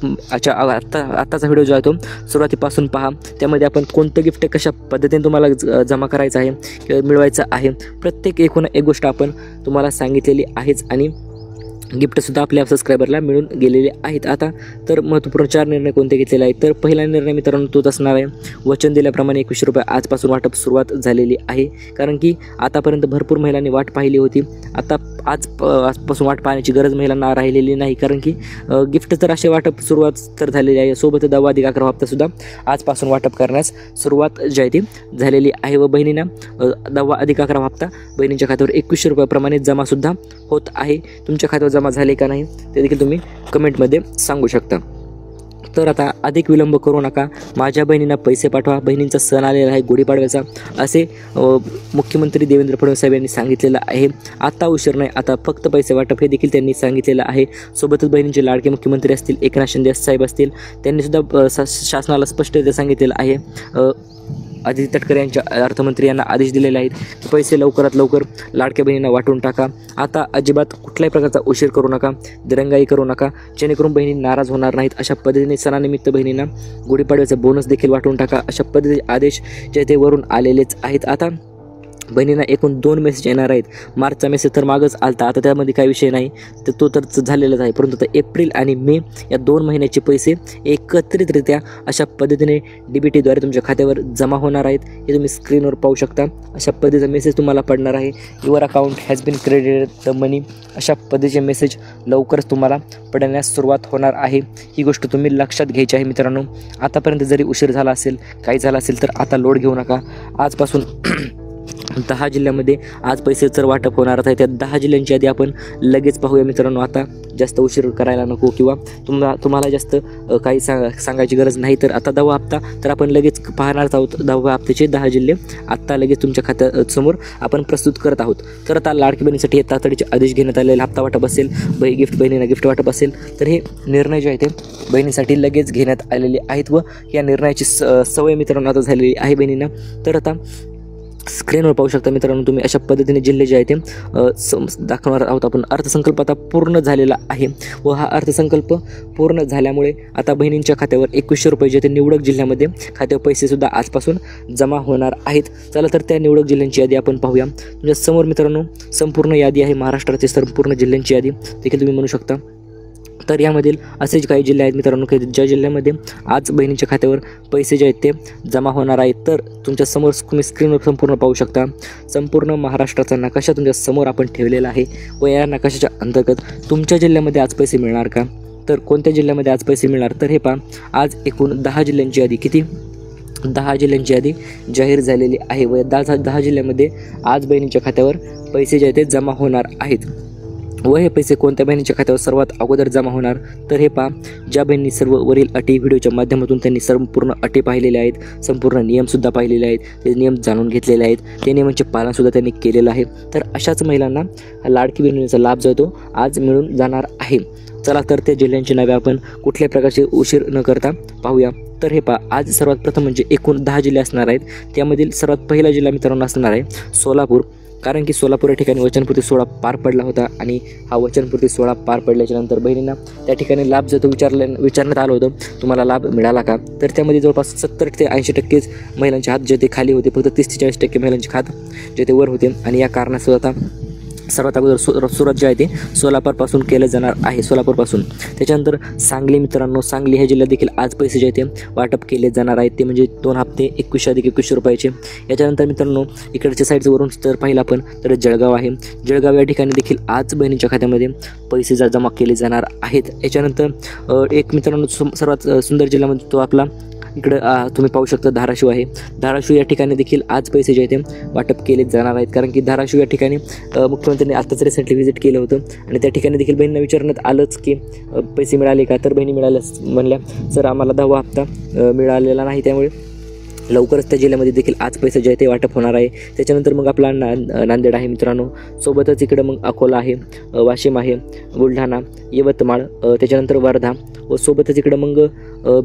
आत्ताचा व्हिडिओ जो आहे तो सुरुवातीपासून पहा. त्यामध्ये आपण कोणतं गिफ्ट कशा पद्धतीने तुम्हाला जमा करायचं आहे किंवा मिळवायचं आहे प्रत्येक एकूण एक गोष्ट आपण तुम्हाला सांगितलेली आहेच आणि गिफ्टसुद्धा आपल्या सबस्क्रायबरला मिळून गेलेले आहेत. आता तर महत्त्वपूर्ण 4 निर्णय कोणते घेतलेले आहेत तर पहिला निर्णय मित्रांनो तोच असणार आहे, वचन दिल्याप्रमाणे 21 रुपये आजपासून वाटप सुरुवात झालेली आहे. कारण की आतापर्यंत भरपूर महिलांनी वाट पाहिली होती. आता आजपासून वाट पाहण्याची गरज महिलांना राहिलेली नाही. कारण की गिफ्ट तर असे वाटप सुरुवात तर झालेली आहे. सोबत 10वा अधिक 11वा हप्तासुद्धा आजपासून वाटप करण्यास सुरुवात जी आहे ती झालेली आहे व बहिणींना 10वा अधिक 11वा हप्ता बहिणींच्या खात्यावर 21 रुपयाप्रमाणे जमासुद्धा होत आहे. तुमच्या खात्यावर जमा झाले का नाही ते देखील तुम्ही कमेंटमध्ये सांगू शकता. तर आता अधिक विलंब करू नका, माझ्या बहिणींना पैसे पाठवा, बहिणींचा सण आलेला आहे गुढीपाडव्याचा, असे मुख्यमंत्री देवेंद्र फडणवीस साहेब यांनी सांगितलेलं आहे. आता उशीर नाही, आता फक्त पैसे वाटप हे देखील त्यांनी सांगितलेलं आहे. सोबतच बहिणींचे लाडके मुख्यमंत्री असतील एकनाथ शिंदे साहेब असतील, त्यांनी सुद्धा शासनाला स्पष्टरित्या सांगितलेलं आहे. आदिती तटकरे यांच्या अर्थमंत्री यांना आदेश दिलेले आहेत की पैसे लवकरात लवकर लाडक्या बहिणींना वाटून टाका. आता अजिबात कुठल्याही प्रकारचा उशीर करू नका, दिरंगाई करू नका, जेणेकरून बहिणी नाराज होणार नाहीत. अशा पद्धतीने सणानिमित्त बहिणींना गुढीपाडव्याचा बोनस देखील वाटून टाका. अशा पद्धतीचे आदेश जे ते वरून आलेलेच आहेत. आता बहिणींना एकूण 2 मेसेज येणार आहेत. मार्चचा मेसेज तर मागच आलता, आता त्यामध्ये काही विषय नाही, तर तो तर झालेलाच आहे. परंतु आता एप्रिल आणि मे या 2 महिन्याचे पैसे एकत्रितरित्या अशा पद्धतीने DBTद्वारे तुमच्या खात्यावर जमा होणार आहेत. हे तुम्ही स्क्रीनवर पाहू शकता. अशा पद्धतीचा मेसेज तुम्हाला पडणार आहे. Your account has been credited the money. अशा पद्धतीचे मेसेज लवकरच तुम्हाला पडण्यास सुरुवात होणार आहे. ही गोष्ट तुम्ही लक्षात घ्यायची आहे मित्रांनो. आतापर्यंत जरी उशीर झाला असेल, काही झालं असेल, तर आता लोड घेऊ नका. आजपासून 10 जिल्ह्यामध्ये आज पैसे तर वाटप होणार आहे. त्या 10 जिल्ह्यांची यादी आपण लगेच पाहूया मित्रांनो. आता जास्त उशीर करायला नको, किंवा तुम्हाला जास्त काही सांगायची गरज नाही. तर आता 10वा हप्ता तर आपण लगेच पाहणार आहोत. 10व्या हप्त्याचे 10 जिल्हे आत्ता लगेच तुमच्या खात्यासमोर आपण प्रस्तुत करत आहोत. तर आता लाडकी बहिणीसाठी हे तातडीचे आदेश घेण्यात आलेले. हप्ता वाटप असेल, बहिणींना गिफ्ट वाटप असेल, तर हे निर्णय जे आहे ते बहिणीसाठी लगेच घेण्यात आलेले आहेत. व या निर्णयाची सवय मित्रांनो आता झालेली आहे बहिणींना. तर आता स्क्रीनवर पाहू शकता मित्रांनो तुम्ही. अशा पद्धतीने जिल्हे जे आहे ते दाखवणार आहोत आपण. अर्थसंकल्प आता पूर्ण झालेला आहे व हा अर्थसंकल्प पूर्ण झाल्यामुळे आता बहिणींच्या खात्यावर 2100 रुपये जे ते निवडक जिल्ह्यामध्ये खात्यावर पैसेसुद्धा आजपासून जमा होणार आहेत. चला तर त्या निवडक जिल्ह्यांची यादी आपण पाहूया. तुमच्या समोर मित्रांनो संपूर्ण यादी आहे. महाराष्ट्राची संपूर्ण जिल्ह्यांची यादी देखील तुम्ही म्हणू शकता. तर यामधील असेच काही जिल्हे आहेत मित्रांनो की ज्या जिल्ह्यामध्ये आज बहिणींच्या खात्यावर पैसे जे आहेत ते जमा होणार आहेत. तर तुमच्या समोर तुम्ही स्क्रीनवर संपूर्ण पाहू शकता. संपूर्ण महाराष्ट्राचा नकाशा तुमच्या समोर आपण ठेवलेला आहे व या नकाशाच्या अंतर्गत तुमच्या जिल्ह्यामध्ये आज पैसे मिळणार का, तर कोणत्या जिल्ह्यामध्ये आज पैसे मिळणार, तर हे पहा आज एकूण 10 जिल्ह्यांची यादी, किती 10 जिल्ह्यांची यादी जाहीर झालेली आहे व 10 जिल्ह्यामध्ये आज बहिणींच्या खात्यावर पैसे जे आहेत ते जमा होणार आहेत. व हे पैसे कोणत्या बहिणीच्या खात्यावर सर्वात अगोदर जमा होणार, तर हे पहा ज्या बहिणी सर्व वरील अटी व्हिडिओच्या माध्यमातून त्यांनी संपूर्ण अटी पाहिलेल्या आहेत, संपूर्ण नियमसुद्धा पाहिलेले आहेत, ते नियम जाणून घेतलेले आहेत, ते नियमांचे पालनसुद्धा त्यांनी केलेलं आहे. तर अशाच महिलांना लाडकी बहिणीचा लाभ जो तो आज मिळून जाणार आहे. चला तर त्या जिल्ह्यांची नावे आपण कुठल्या प्रकारचे उशीर न करता पाहूया. तर हे पहा आज सर्वात प्रथम म्हणजे एकूण 10 जिल्हे असणार आहेत. त्यामधील सर्वात पहिला जिल्हा मित्रांनो असणार आहे सोलापूर. कारण की सोलापूर या ठिकाणी वचनपूर्ती सोहळा पार पडला होता आणि हा वचनपूर्ती सोहळा पार पडल्याच्या नंतर बहिणींना त्या ठिकाणी लाभ जो तो विचारण्यात आलं होतं, तुम्हाला लाभ मिळाला का, तर त्यामध्ये जवळपास 70 ते 80% महिलांचे हात जे ते खाली होते, फक्त 30 ते 40% महिलांचे हात जे ते वर होते. आणि या कारणास्तव आता सर्वात अगोदर सुरुवात जे आहे ते सोलापूरपासून केलं जाणार आहे, सोलापूरपासून. त्याच्यानंतर सांगली मित्रांनो, सांगली ह्या जिल्ह्यात देखील आज पैसे जे आहे ते वाटप केले जाणार आहेत, ते म्हणजे 2 हप्ते 2100 अधिक 2100 रुपयाचे. याच्यानंतर मित्रांनो इकडच्या साईडवरून जर पाहिलं आपण तर जळगाव आहे. जळगाव या ठिकाणी देखील आज बहिणीच्या खात्यामध्ये पैसे जमा केले जाणार आहेत. याच्यानंतर एक मित्रांनो सर्वात सुंदर जिल्ह्यामध्ये तो आपला इकडं तुम्ही पाहू शकता धाराशिव आहे. धाराशिव या ठिकाणी देखील आज पैसे जे आहेत ते वाटप केले जाणार आहेत. कारण की धाराशिव या ठिकाणी मुख्यमंत्र्यांनी आत्ताच रिसेंटली व्हिजिट केलं होतं आणि त्या ठिकाणी देखील बहिणींना विचारण्यात आलंच की पैसे मिळाले का, तर बहिणी मिळाल्यास म्हणल्या सर आम्हाला 10वा हप्ता मिळालेला नाही, त्यामुळे लवकरच त्या जिल्ह्यामध्ये देखील आज पैसे जे आहे ते वाटप होणार आहे. त्याच्यानंतर मग आपला नांदेड आहे मित्रांनो, सोबतच इकडं मग अकोला आहे, वाशिम आहे, बुलढाणा, यवतमाळ, त्याच्यानंतर वर्धा व सोबतच इकडं मग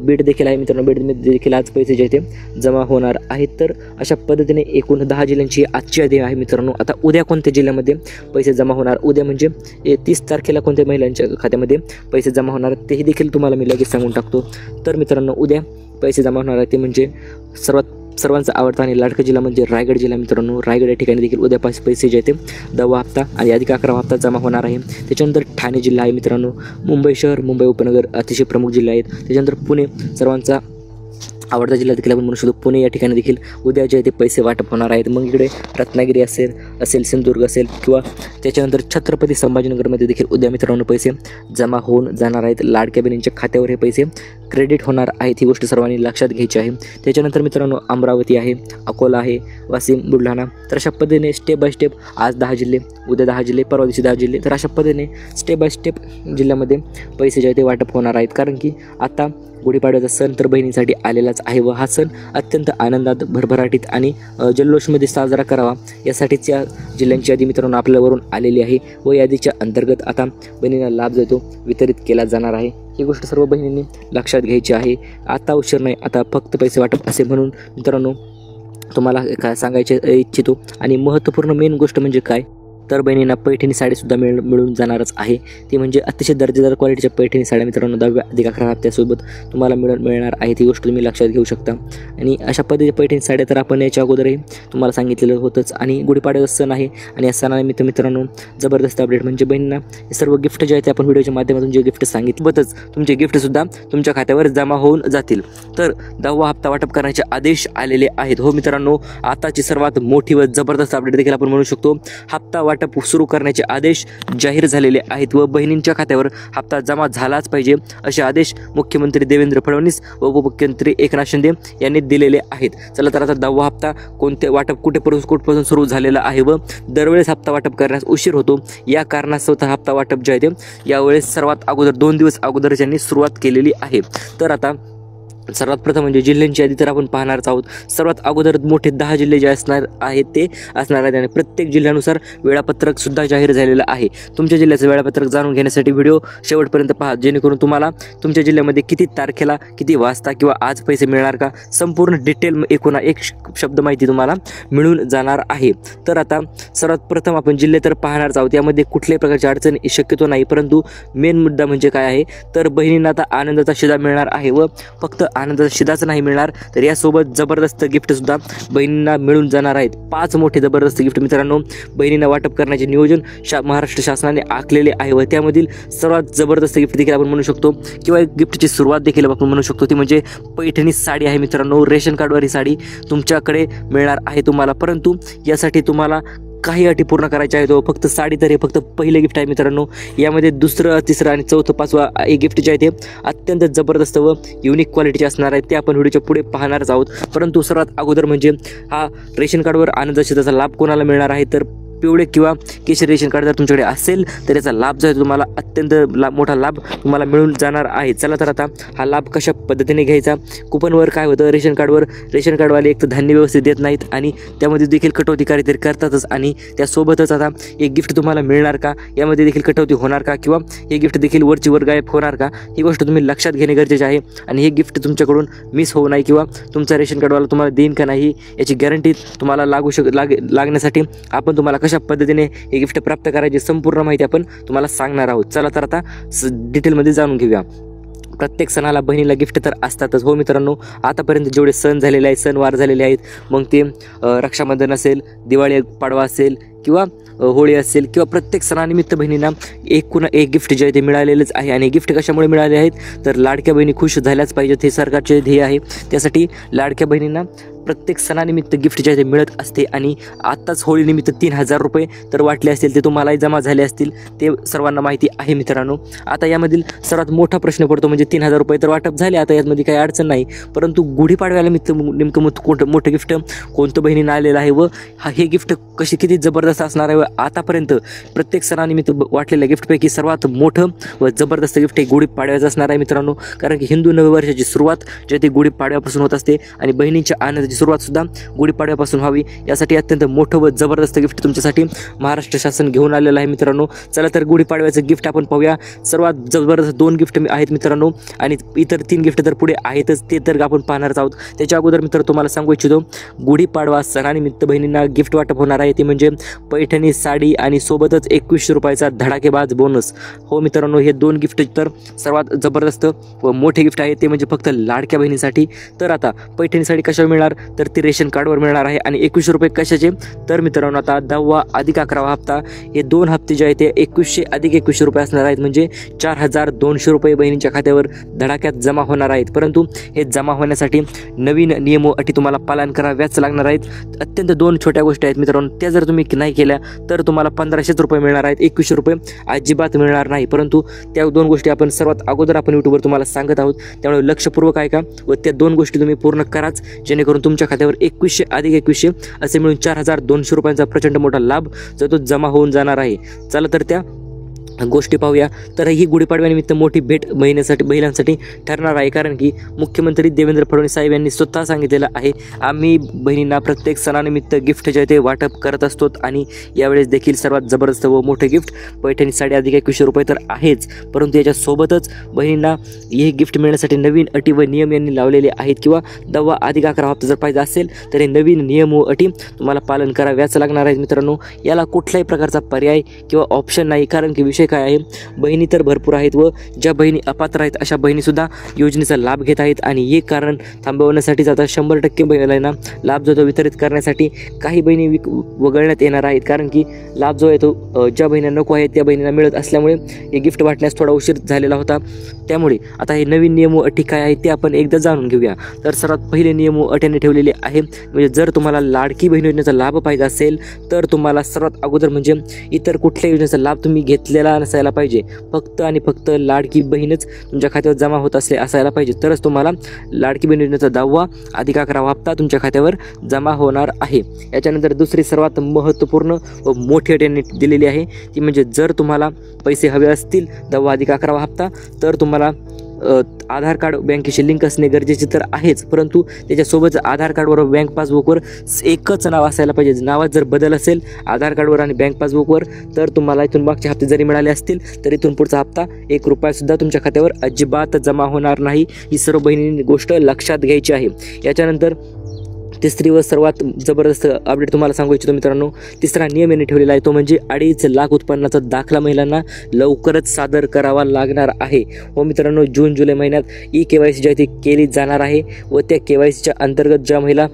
बीड देखील आहे मित्रांनो. बीडमध्ये देखील आज पैसे जे आहे ते जमा होणार आहेत. तर अशा पद्धतीने एकूण 10 जिल्ह्यांची आजची यादी आहे मित्रांनो. आता उद्या कोणत्या जिल्ह्यामध्ये पैसे जमा होणार, उद्या म्हणजे 30 तारखेला कोणत्या महिलांच्या खात्यामध्ये पैसे जमा होणार तेही देखील तुम्हाला मी लगेच सांगून टाकतो. तर मित्रांनो उद्या पैसे जमा होणार आहे ते म्हणजे सर्वांचा आवडता आणि लाडका जिल्हा म्हणजे रायगड जिल्हा मित्रांनो. रायगड या ठिकाणी देखील उद्या पैसे जे आहेत ते 10वा हप्ता आणि अधिक 11वा हप्ता जमा होणार आहे. त्याच्यानंतर ठाणे जिल्हा आहे मित्रांनो. मुंबई शहर, मुंबई उपनगर अतिशय प्रमुख जिल्हे आहेत. त्याच्यानंतर पुणे सर्वांचा आवडता जिल्हा देखील आपण म्हणू शकतो. पुणे या ठिकाणी देखील उद्या जे आहे ते पैसे वाटप होणार आहेत. मग इकडे रत्नागिरी असेल, सिंधुदुर्ग असेल किंवा त्याच्यानंतर छत्रपती संभाजीनगरमध्ये देखील उद्या मित्रांनो पैसे जमा होऊन जाणार आहेत. लाडक्या बहिणींच्या खात्यावर हे पैसे क्रेडिट होणार आहेत, ही गोष्ट सर्वांनी लक्षात घ्यायची आहे. त्याच्यानंतर मित्रांनो अमरावती आहे, अकोला आहे, वाशिम, बुलढाणा. तर अशा पद्धतीने स्टेप बाय स्टेप आज 10 जिल्हे, उद्या 10 जिल्हे, परवा दिवशी 10 जिल्हे. तर अशा पद्धतीने स्टेप बाय स्टेप जिल्ह्यामध्ये पैसे जे आहे ते वाटप होणार आहेत. कारण की आता गुढीपाडव्याचा सण तर बहिणीसाठी आलेलाच आहे व हा सण अत्यंत आनंदात भरभराटीत आणि जल्लोषमध्ये साजरा करावा यासाठीच या जिल्ह्यांची यादी मित्रांनो आपल्यावरून आलेली आहे व यादीच्या अंतर्गत आता बहिणींना लाभ देतो वितरित केला जाणार आहे। ही गोष्ट सर्व बहिणींनी लक्षात घ्यायची आहे। आता उशीर नाही, आता फक्त पैसे वाटप असे म्हणून मित्रांनो तुम्हाला काय सांगायचे इच्छितो। आणि महत्त्वपूर्ण मेन गोष्ट म्हणजे काय तर बहिणींना पैठणी साडीसुद्धा मिळून जाणारच आहे। ती म्हणजे अतिशय दर्जेदार क्वालिटीच्या पैठणी साड्या मित्रांनो 10व्या अधिक 11 हप्त्यासोबत तुम्हाला मिळणार आहे। ती गोष्ट तुम्ही लक्षात घेऊ शकता। आणि अशा पद्धतीच्या पैठणी साड्या तर आपण याच्या अगोदरही तुम्हाला सांगितलेलं होतंच। आणि गुढीपाडव्याचा सण आहे आणि या सणानिमित्त मित्रांनो जबरदस्त अपडेट म्हणजे बहिणींना हे सर्व गिफ्ट जे आहेत आपण व्हिडिओच्या माध्यमातून जे गिफ्ट सांगितलंच तुमचे गिफ्टसुद्धा तुमच्या खात्यावर जमा होऊन जातील। तर 10वा हप्ता वाटप करण्याचे आदेश आलेले आहेत। हो मित्रांनो, आताची सर्वात मोठी व जबरदस्त अपडेट देखील आपण म्हणू शकतो। हप्ता वाटप सुरू करण्याचे आदेश जाहीर झालेले आहेत व बहिणींच्या खात्यावर हप्ता जमा झालाच पाहिजे असे आदेश मुख्यमंत्री देवेंद्र फडणवीस व उपमुख्यमंत्री एकनाथ शिंदे यांनी दिलेले आहेत। चला तर आता 10वा हप्ता कोणते वाटप कुठेपासून सुरू झालेला आहे व दरवेळेस हप्ता वाटप करण्यास उशीर होतो या कारणास्तव हप्ता वाटप जे आहे ते यावेळेस सर्वात अगोदर 2 दिवस अगोदर यांनी सुरुवात केलेली आहे। तर आता सर्वात प्रथम म्हणजे जिल्ह्यांची यादी तर आपण पाहणारच आहोत। सर्वात अगोदर मोठे 10 जिल्हे जे असणार आहेत ते असणार आहेत आणि प्रत्येक जिल्ह्यानुसार वेळापत्रक सुद्धा जाहीर झालेलं आहे। तुमच्या जिल्ह्याचं वेळापत्रक जाणून घेण्यासाठी व्हिडिओ शेवटपर्यंत पहा, जेणेकरून तुम्हाला तुमच्या जिल्ह्यामध्ये किती तारखेला किती वाजता किंवा आज पैसे मिळणार का संपूर्ण डिटेल एकूण एक शब्द माहिती तुम्हाला मिळून जाणार आहे। तर आता सर्वात प्रथम आपण जिल्हे तर पाहणारच आहोत। यामध्ये कुठल्याही प्रकारची अडचण शक्यतो नाही, परंतु मेन मुद्दा म्हणजे काय आहे तर बहिणींना आता आनंदाचा शिधा मिळणार आहे व फक्त आनंदाचा शिधाच नाही मिळणार तर यासोबत जबरदस्त गिफ्ट सुद्धा बहिणींना मिळून जाणार आहेत। 5 मोठे जबरदस्त गिफ्ट मित्रांनो बहिणींना वाटप करण्याचे नियोजन महाराष्ट्र शासनाने आखलेले आहे व त्यामधील सर्वात जबरदस्त गिफ्ट देखील आपण म्हणू शकतो किंवा गिफ्टची सुरुवात देखील आपण म्हणू शकतो ती म्हणजे पैठणी साडी आहे मित्रांनो। रेशन कार्डवर ही साडी तुमच्याकडे मिळणार आहे तुम्हाला, परंतु यासाठी तुम्हाला काही अटी पूर्ण करायच्या आहेत। फक्त साडी तर हे फक्त पहिले गिफ्ट आहे मित्रांनो। यामध्ये दुसरं, तिसरं आणि चौथं, 5वा एक गिफ्ट जे आहे ते अत्यंत जबरदस्त व युनिक क्वालिटीचे असणार आहे ते आपण व्हिडिओच्या पुढे पाहणारच आहोत। परंतु सर्वात अगोदर म्हणजे हा रेशन कार्डवर आनंदाचा शिधाचा लाभ कोणाला मिळणार आहे तर पिवळे किंवा केशरी रेशन कार्ड जर तुमच्याकडे असेल तर याचा लाभ जो आहे तुम्हाला अत्यंत मोठा लाभ तुम्हाला मिळून जाणार आहे। चला तर आता हा लाभ कशा पद्धतीने घ्यायचा। कुपनवर काय होतं, रेशन कार्डवाले एक तर धान्य व्यवस्थित देत नाहीत आणि त्यामध्ये देखील कटौती काहीतरी करतातच आणि त्यासोबतच आता एक गिफ्ट तुम्हाला मिळणार का, यामध्ये देखील कटौती होणार का किंवा हे गिफ्ट देखील वरची वर गायब होणार का, ही गोष्ट तुम्ही लक्षात घेणे गरजेचे आहे। आणि हे गिफ्ट तुमच्याकडून मिस होऊ नये किंवा तुमचा रेशन कार्डवाला तुम्हाला देईन का नाही याची गॅरंटी तुम्हाला लागण्यासाठी आपण तुम्हाला कशा पद्धतीने हे गिफ्ट प्राप्त करायची संपूर्ण माहिती आपण तुम्हाला सांगणार आहोत। चला तर आता डिटेलमध्ये जाणून घेऊया। प्रत्येक सणाला बहिणीला गिफ्ट तर असतातच। हो मित्रांनो, आतापर्यंत जेवढे सण झालेले आहेत, सणवार झालेले आहेत, मग ते रक्षाबंधन असेल, दिवाळी पाडवा असेल किंवा होळी असेल किंवा प्रत्येक सणानिमित्त बहिणींना एकूण एक गिफ्ट जे आहे ते मिळालेलंच आहे। आणि गिफ्ट कशामुळे मिळाले आहेत तर लाडक्या बहिणी खुश झाल्याच पाहिजेत हे सरकारचे ध्येय आहे। त्यासाठी लाडक्या बहिणींना प्रत्येक सणानिमित्त गिफ्ट जे आहे ते मिळत असते आणि आत्ताच होळीनिमित्त 3000 रुपये तर वाटले असतील ते तुम्हालाही जमा झाले असतील, ते सर्वांना माहिती आहे मित्रांनो। आता यामधील सर्वात मोठा प्रश्न पडतो म्हणजे 3000 रुपये तर वाटप झाले, आता यामध्ये काही अडचण नाही, परंतु गुढीपाडव्याला नेमकं मोठं गिफ्ट कोणतं बहिणीनं आलेलं आहे व हे गिफ्ट किती जबरदस्त असणार आहे। व आतापर्यंत प्रत्येक सणानिमित्त वाटलेल्या गिफ्टपैकी सर्वात मोठं व जबरदस्त गिफ्ट हे गुढीपाडव्याचं असणार आहे मित्रांनो, कारण की हिंदू नववर्षाची सुरुवात जे ती गुढीपाडव्यापासून होत असते आणि बहिणींच्या आनंदाची सुरुवात सुद्धा गुढीपाडव्यापासून व्हावी यासाठी अत्यंत मोठं व जबरदस्त गिफ्ट तुमच्यासाठी महाराष्ट्र शासन घेऊन आलेलं आहे मित्रांनो। चला तर गुढीपाडव्याचं गिफ्ट आपण पाहूया। सर्वात जबरदस्त 2 गिफ्ट आहेत मित्रांनो आणि इतर 3 गिफ्ट तर पुढे आहेतच, ते तर आपण पाहणारच आहोत। त्याच्या अगोदर मित्र तुम्हाला सांगू इच्छितो गुढीपाडवा सणानिमित्त बहिणींना गिफ्ट वाटप होणार आहे ते म्हणजे पैठणी साडी आणि सोबतच 2100 रुपयाचा धडाकेबाज बोनस। हो मित्रांनो, हे 2 गिफ्ट तर सर्वात जबरदस्त व मोठे गिफ्ट आहे ते म्हणजे फक्त लाडक्या बहिणीसाठी। तर आता पैठणी साडी कशावर मिळणार तर ती रेशन कार्डवर मिळणार आहे आणि 2100 रुपये कशाचे तर मित्रांनो आता 10वा अधिक 11वा हप्ता हे 2 हप्ते जे आहेत ते 2100 अधिक 2100 रुपये असणार आहेत म्हणजे 4200 रुपये बहिणींच्या खात्यावर धडाक्यात जमा होणार आहेत। परंतु हे जमा होण्यासाठी नवीन नियम अटी तुम्हाला पालन कराव्याच लागणार आहेत। अत्यंत 2 छोट्या गोष्टी आहेत मित्रांनो, त्या जर तुम्ही नाही केल्या तर तुम्हाला 1500 रुपये मिळणार आहेत, 2100 रुपये अजिबात मिळणार नाही। परंतु त्या 2 गोष्टी आपण सर्वात अगोदर आपण यूट्यूबवर तुम्हाला सांगत आहोत, त्यामुळे लक्षपूर्वक ऐका व त्या 2 गोष्टी तुम्ही पूर्ण कराच, जेणेकरून तुमच्या खात्यावर 2100 अधिक 2100 असे मिळून 4200 रुपयांचा प्रचंड मोठा लाभ जो तो जमा होऊन जाणार आहे। चला तर त्या गोष्टी पाहूया. तर ही गुढीपाडव्यानिमित्त मोठी भेट महिलांसाठी ठरणार आहे, कारण की मुख्यमंत्री देवेंद्र फडणवीस साहेब यांनी स्वतः सांगितलेलं आहे, आम्ही बहिणींना प्रत्येक सणानिमित्त गिफ्ट जे ते वाटप करत असतो आणि यावेळेस देखील सर्वात जबरदस्त व मोठे गिफ्ट पैठणी साडी अधिक 2100 रुपये तर आहेच, परंतु याच्यासोबतच बहिणींना हे गिफ्ट मिळण्यासाठी नवीन अटी व नियम यांनी लावलेले आहेत किंवा 10वा अधिक 11 हप्ता जर पाहिजे असेल तर हे नवीन नियम व अटी तुम्हाला पालन कराव्याच लागणार आहेत मित्रांनो. याला कुठल्याही प्रकारचा पर्याय किंवा ऑप्शन नाही, कारण की विषय काय आहे, बहिणी तर भरपूर आहेत व ज्या बहिणी अपात्र आहेत अशा बहिणीसुद्धा योजनेचा लाभ घेत आहेत आणि हे कारण थांबवण्यासाठीच आता 100% महिलांना लाभ जो तो वितरित करण्यासाठी काही बहिणी वगळण्यात येणार आहेत, कारण की लाभ जो आहे तो ज्या बहिणींना नको आहे त्या बहिणींना मिळत असल्यामुळे हे गिफ्ट वाटण्यास थोडा उशीर झालेला होता. त्यामुळे आता हे नवीन नियम व अटी काय आहेत ते आपण एकदा जाणून घेऊया. तर सर्वात पहिले नियम व अटीने ठेवलेले आहे, म्हणजे जर तुम्हाला लाडकी बहीण योजनेचा लाभ पाहिजे असेल तर तुम्हाला सर्वात अगोदर म्हणजे इतर कुठल्या योजनेचा लाभ तुम्ही घेतलेला नसायला पाहिजे, फक्त आणि फक्त लाडकी बहीणच तुमच्या खात्यावर जमा होत असायला पाहिजे, तरच तुम्हाला लाडकी बहीण योजनेचा 10वा अधिक 11वा हप्ता तुमच्या खात्यावर जमा होणार आहे. याच्यानंतर दुसरी सर्वात महत्त्वपूर्ण व मोठी अट यांनी दिलेली आहे, ती म्हणजे जर तुम्हाला पैसे हवे असतील 10वा अधिक 11वा हप्ता तर तुम्हाला आधार कार्ड बँकेशी लिंक असणे गरजेचे तर आहेच, परंतु त्याच्यासोबत आधार कार्डवर बँक पासबुकवर एकच नाव असायला पाहिजे. नावात जर बदल असेल आधार कार्डवर आणि बँक पासबुकवर तर तुम्हाला इथून मागचे हप्ते जरी मिळाले असतील तर इथून पुढचा हप्ता 1 रुपयासुद्धा तुमच्या खात्यावर अजिबात जमा होणार नाही. ही सर्व बहिणींनी गोष्ट लक्षात घ्यायची आहे. याच्यानंतर तिसरी व सर्वात जबरदस्त अपडेट तुम्हाला सांगू इच्छितो मित्रांनो, तिसरा नियम यांनी ठेवलेला आहे तो म्हणजे 2.5 लाख उत्पन्नाचा दाखला महिलांना लवकरच सादर करावा लागणार आहे. व मित्रांनो, जून जुलै महिन्यात KYC जी आहे ती केली जाणार आहे व त्या KYCच्या अंतर्गत ज्या महिला